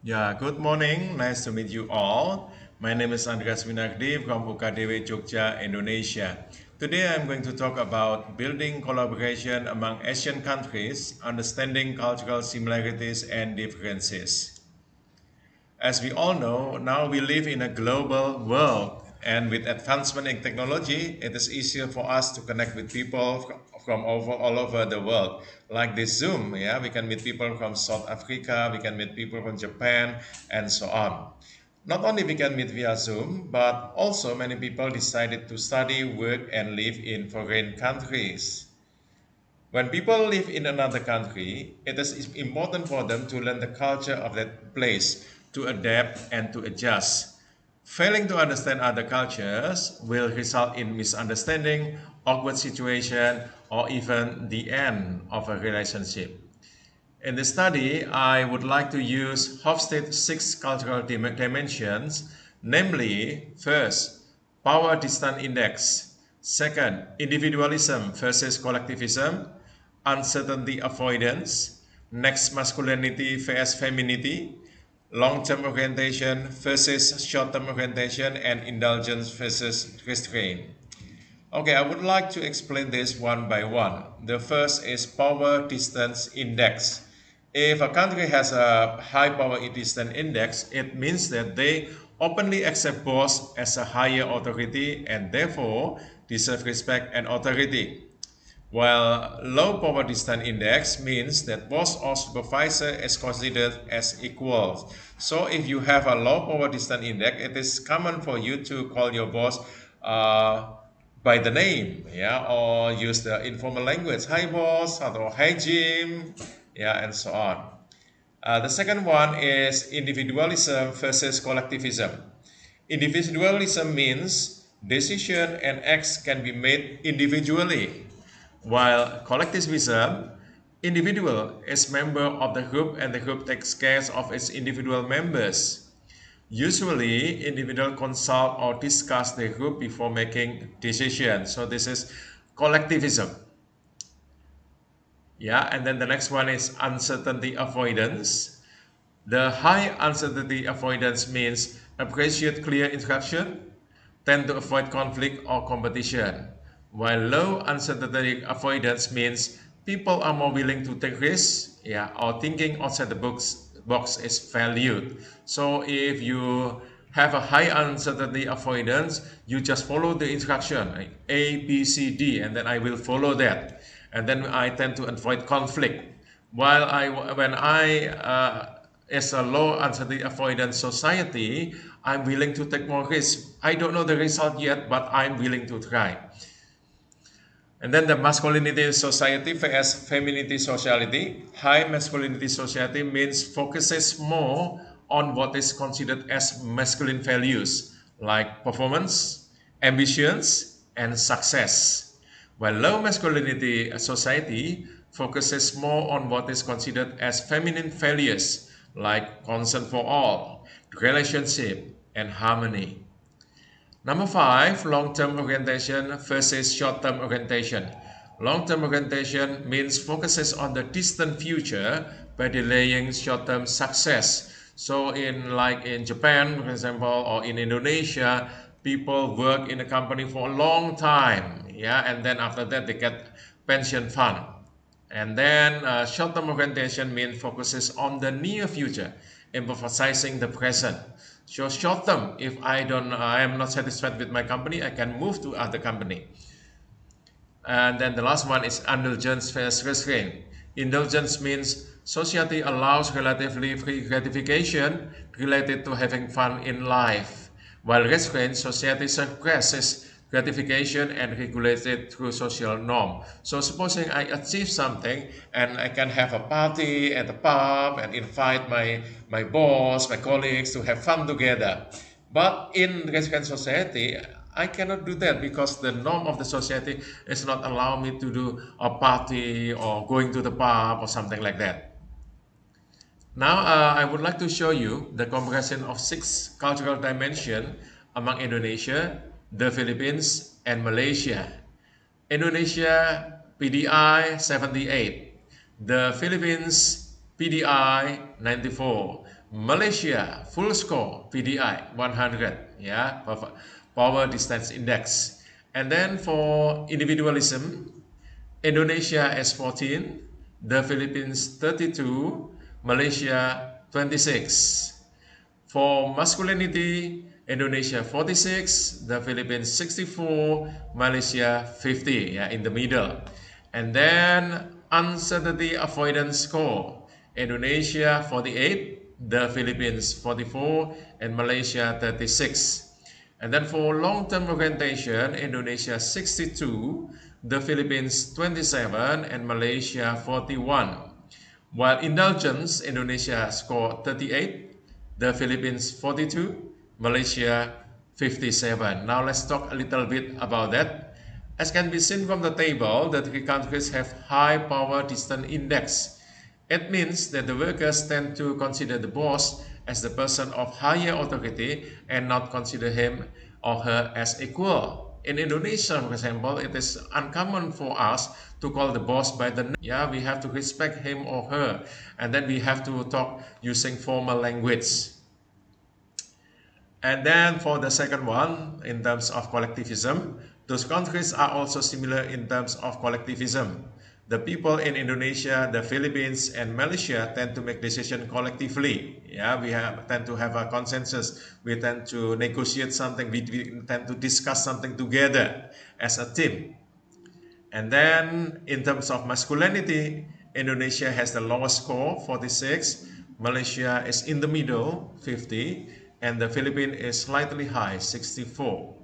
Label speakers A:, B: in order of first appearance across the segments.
A: Yeah, good morning. Nice to meet you all. My name is Andreas Winardi from UKDW Jogja, Indonesia. Today I'm going to talk about building collaboration among Asian countries, understanding cultural similarities and differences. As we all know, now we live in a global world, and with advancement in technology, it is easier for us to connect with people from all over the world. Like this Zoom, yeah, we can meet people from South Africa, we can meet people from Japan, and so on. Not only we can meet via Zoom, but also many people decided to study, work, and live in foreign countries. When people live in another country, it is important for them to learn the culture of that place, to adapt and to adjust. Failing to understand other cultures will result in misunderstanding, awkward situation, or even the end of a relationship. In the study, I would like to use Hofstede's six cultural dimensions, namely, first, power distance index, second, individualism versus collectivism, uncertainty avoidance, next, masculinity versus femininity, long-term orientation versus short-term orientation, and indulgence versus restraint. Okay, I would like to explain this one by one. The first is power distance index. If a country has a high power distance index, it means that they openly accept boss as a higher authority and therefore deserve respect and authority. While low power distance index means that boss or supervisor is considered as equal. So if you have a low power distance index, it is common for you to call your boss by the name, yeah, or use the informal language, hi boss, or hi Jim, yeah, and so on. The second one is individualism versus collectivism. Individualism means decision and acts can be made individually, while collectivism, individual is member of the group and the group takes care of its individual members. Usually, individual consult or discuss the group before making decisions. So this is collectivism. Yeah, and then the next one is uncertainty avoidance. The high uncertainty avoidance means appreciate clear instruction, tend to avoid conflict or competition, while low uncertainty avoidance means people are more willing to take risks, yeah, or thinking outside the box is valued. So if you have a high uncertainty avoidance, you just follow the instruction like A, B, C, D, and then I will follow that, and then I tend to avoid conflict. While when I as a low uncertainty avoidance society, I'm willing to take more risks. I don't know the result yet, but I'm willing to try. And then the masculinity society vs femininity society. High masculinity society means focuses more on what is considered as masculine values like performance, ambitions, and success. While low masculinity society focuses more on what is considered as feminine values like concern for all, relationship, and harmony. Number five, long-term orientation versus short-term orientation. Long-term orientation means focuses on the distant future by delaying short-term success. So in Japan, for example, or in Indonesia, people work in a company for a long time, yeah, and then after that they get pension fund. And then short-term orientation means focuses on the near future, emphasizing the present. So short-term, if I am not satisfied with my company, I can move to other company. And then the last one is indulgence versus restraint. Indulgence means society allows relatively free gratification related to having fun in life, while restraint, society suppresses gratification and regulates it through social norm. So supposing I achieve something and I can have a party at the pub and invite my boss, my colleagues to have fun together. But in resident society, I cannot do that because the norm of the society is not allow me to do a party or going to the pub or something like that. Now, I would like to show you the comparison of six cultural dimensions among Indonesia, the Philippines, and Malaysia. Indonesia PDI 78, the Philippines PDI 94, Malaysia, full score, PDI 100, yeah, power distance index. And then for individualism, Indonesia is 14, the Philippines 32, Malaysia 26. For masculinity, Indonesia 46, the Philippines 64, Malaysia 50, yeah, in the middle. And then uncertainty avoidance score, Indonesia 48, the Philippines 44, and Malaysia 36. And then for long-term orientation, Indonesia 62, the Philippines 27, and Malaysia 41. While indulgence, Indonesia scored 38, the Philippines 42, Malaysia 57. Now let's talk a little bit about that. As can be seen from the table, the three countries have high power distance index. It means that the workers tend to consider the boss as the person of higher authority and not consider him or her as equal. In Indonesia, for example, it is uncommon for us to call the boss by the name. Yeah, we have to respect him or her, and then we have to talk using formal language. And then for the second one, in terms of collectivism, those countries are also similar in terms of collectivism. The people in Indonesia, the Philippines, and Malaysia tend to make decisions collectively. Yeah, tend to have a consensus. We tend to negotiate something. We tend to discuss something together as a team. And then in terms of masculinity, Indonesia has the lowest score, 46. Malaysia is in the middle, 50. And the Philippines is slightly high, 64.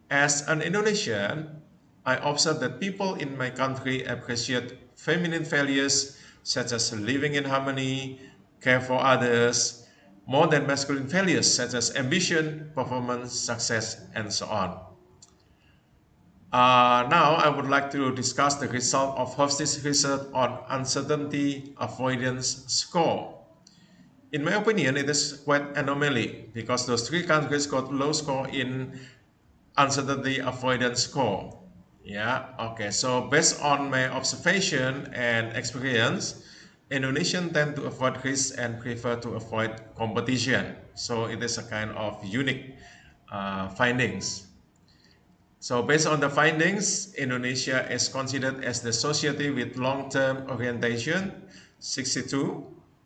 A: As an Indonesian, I observe that people in my country appreciate feminine values such as living in harmony, care for others, more than masculine values such as ambition, performance, success, and so on. Now I would like to discuss the result of Hofstede's research on uncertainty avoidance score. In my opinion, it is quite anomaly because those three countries got low score in uncertainty avoidance score. Yeah, okay. So based on my observation and experience, Indonesians tend to avoid risk and prefer to avoid competition. So it is a kind of unique findings. So based on the findings, Indonesia is considered as the society with long-term orientation, 62,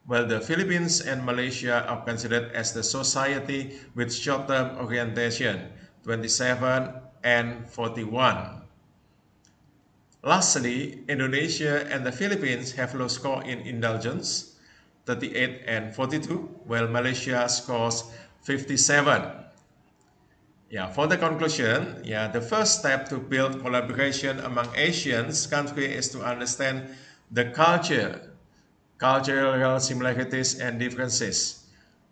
A: while the Philippines and Malaysia are considered as the society with short-term orientation, 27 and 41. Lastly, Indonesia and the Philippines have low score in indulgence, 38 and 42, while Malaysia scores 57. Yeah, for the conclusion, the first step to build collaboration among Asian countries is to understand the cultural similarities and differences.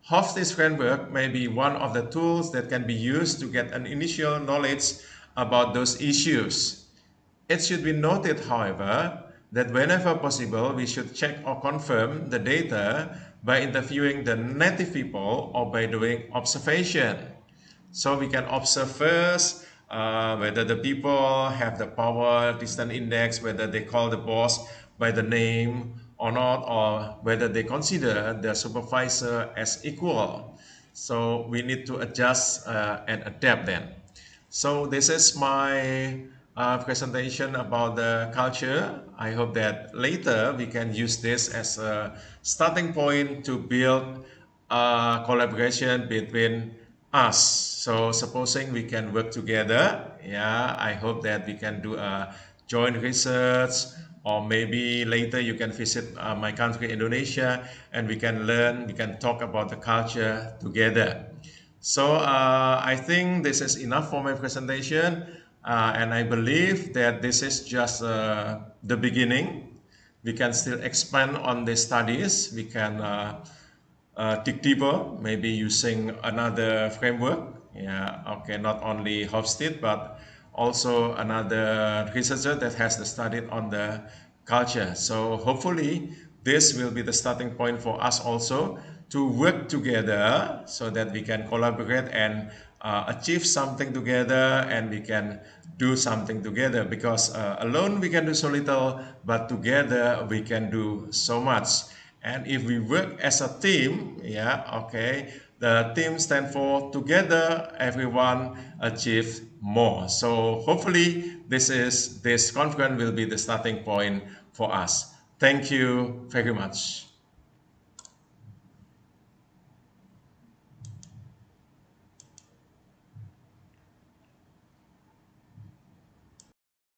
A: Hofstede's framework may be one of the tools that can be used to get an initial knowledge about those issues. It should be noted, however, that whenever possible, we should check or confirm the data by interviewing the native people or by doing observation. So we can observe first whether the people have the power distance index, whether they call the boss by the name or not, or whether they consider the supervisor as equal. So we need to adjust and adapt then. So this is my presentation about the culture. I hope that later we can use this as a starting point to build a collaboration between us. So supposing we can work together, I hope that we can do a joint research, or maybe later you can visit my country, Indonesia, and we can talk about the culture together. So I think this is enough for my presentation, and I believe that this is just the beginning. We can still expand on the studies. We can dig deeper, maybe using another framework. Not only Hofstede, but also another researcher that has studied on the culture. So hopefully this will be the starting point for us also to work together so that we can collaborate and achieve something together, and we can do something together, because alone we can do so little, but together we can do so much. And if we work as a team, yeah, okay, the team stand for together, everyone achieve more. So hopefully this conference will be the starting point for us. Thank you very much.